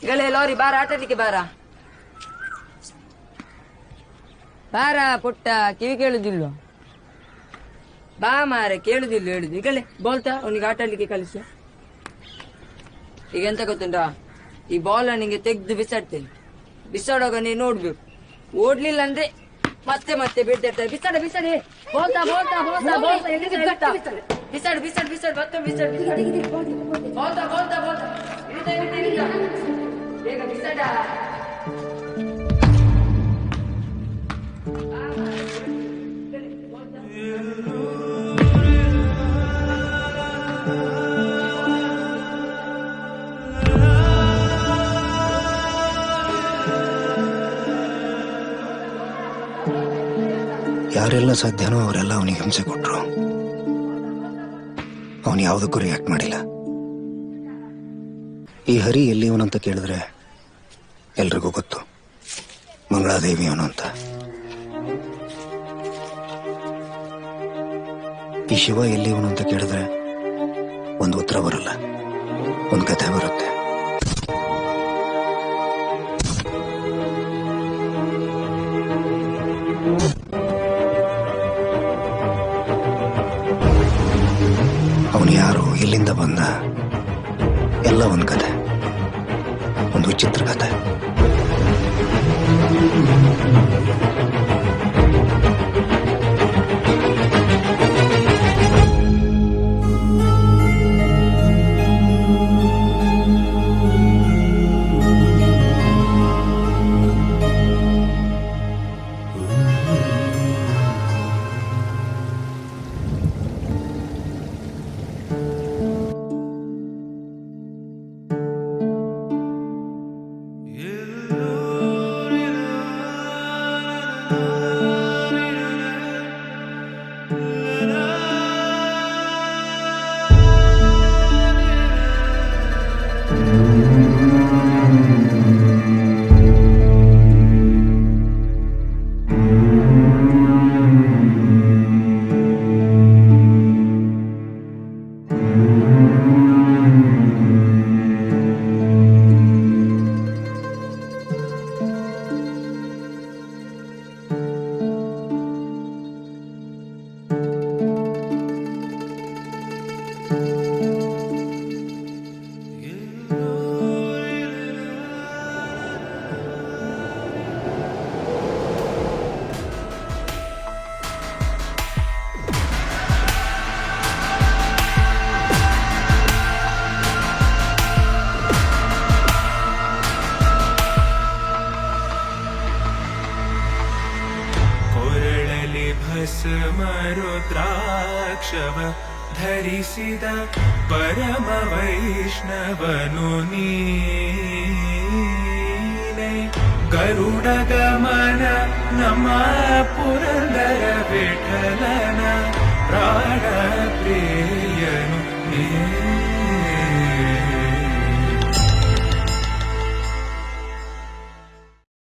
ಈಗಲೇ ಲಾರಿ ಬಾರ, ಆಟಲಿಕ್ಕೆ ಬಾರ. ಬಾರ ಪುಟ್ಟ, ಕಿವಿ ಕೇಳುದಿಲ್ವ? ಬಾ ಮಾರೆ, ಕೇಳುದಿಲ್ಲ ಹೇಳುದು. ಈಗಲೇ ಬೋಲ್ತಾ ಅವನಿಗೆ ಆಟಾಡ್ಲಿಕ್ಕೆ ಕಲಿಸು. ಈಗ ಎಂತ ಗೊತ್ತುಂಟಾ, ಈ ಬಾಲ್ ನಿಂಗೆ ತೆಗ್ದು ಬಿಸಾಡ್ತೇನೆ. ಬಿಸಾಡುವಾಗ ನೀನು ನೋಡ್ಬೇಕು, ಓಡ್ಲಿಲ್ಲ ಅಂದ್ರೆ ಮತ್ತೆ ಮತ್ತೆ ಬಿಡ್ತಿರ್ತಾರೆ. ಬಿಸಾಡ ಬಿಸಾಡಿ, ಬೋಲ್ತಾ ಬೋಲ್ತಾ ಬೋಲ್ತಾ ಬೋಲ್ತಾ, ಬಿಸಾಡು ಬಿಸಾಡು ಬಿಸಾಡು, ಮತ್ತೆ ಬಿಸಾಡು ಬೋಲ್ತಾ ಬೋಲ್ತಾ ಬೋಲ್ತಾ, ಇಳಿತಾ ಇಳಿತಾ ಇಳಿತಾ, ಬೇಗ ಬಿಸಾಡ. ಯಾರೆಲ್ಲ ಸಾಧ್ಯನೋ ಅವರೆಲ್ಲ ಅವನಿಗೆ ಹಿಂಸೆ ಕೊಟ್ರು. ಅವನು ಯಾವುದಕ್ಕೂ ರಿಯಾಕ್ಟ್ ಮಾಡಿಲ್ಲ. ಈ ಹರಿ ಎಲ್ಲಿಯವನಂತ ಕೇಳಿದ್ರೆ ಎಲ್ರಿಗೂ ಗೊತ್ತು, ಮಂಗಳಾದೇವಿ ಅವನು ಅಂತ. ಈ ಶಿವ ಎಲ್ಲಿಯವನು ಅಂತ ಕೇಳಿದ್ರೆ ಒಂದು ಉತ್ತರ ಬರಲ್ಲ, ಒಂದು ಕಥೆ ಬರುತ್ತೆ. ಅವನು ಯಾರು, ಎಲ್ಲಿಂದ ಬಂದ, ಎಲ್ಲ ಒಂದು ಕಥೆ, ಒಂದು ವಿಚಿತ್ರ ಕಥೆ. ಭಸ್ಮರುದ್ರಾಕ್ಷವ ಧರಿಸಿದ ಪರಮ ವೈಷ್ಣವನು ನೀನೆ. ಗರುಡ ಗಮನ ನಮ್ಮ ಪುರಂದರ ವಿಠಲನ ಪ್ರಾಣ ಪ್ರಿಯನು ನೀ.